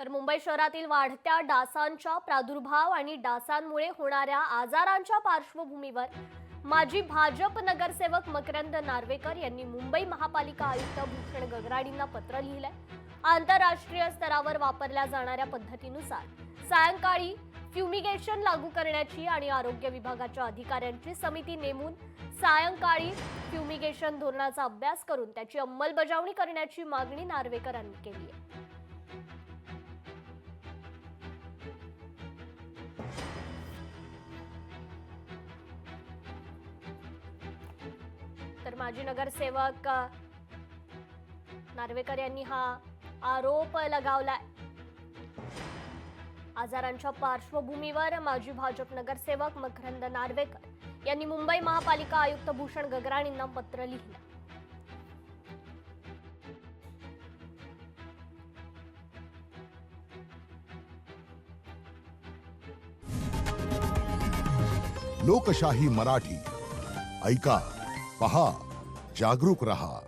तर मुंबई शहरातील वाढत्या डासांच्या प्रादुर्भाव आणि डासांमुळे होणाऱ्या आजारांच्या पार्श्वभूमीवर माजी भाजप नगरसेवक मकरंद नार्वेकर यांनी मुंबई महापालिका आयुक्त भूषण गगराडींना पत्र लिहिलंय. आंतरराष्ट्रीय स्तरावर वापरल्या जाणाऱ्या पद्धतीनुसार सायंकाळी फ्युमिगेशन लागू करण्याची आणि आरोग्य विभागाच्या अधिकाऱ्यांची समिती नेमून सायंकाळी फ्युमिगेशन धोरणाचा अभ्यास करून त्याची अंमलबजावणी करण्याची मागणी नार्वेकरांनी केली आहे. तर माजी नगरसेवक नार्वेकर यांनी हा आरोप लगावलाय. आजारांच्या पार्श्वभूमीवर माजी भाजप नगरसेवक मकरंद नार्वेकर यांनी मुंबई महापालिका आयुक्त भूषण गगराडींना पत्र लिहिलं. लोकशाही मराठी ऐका, पहा, जागरूक रहा.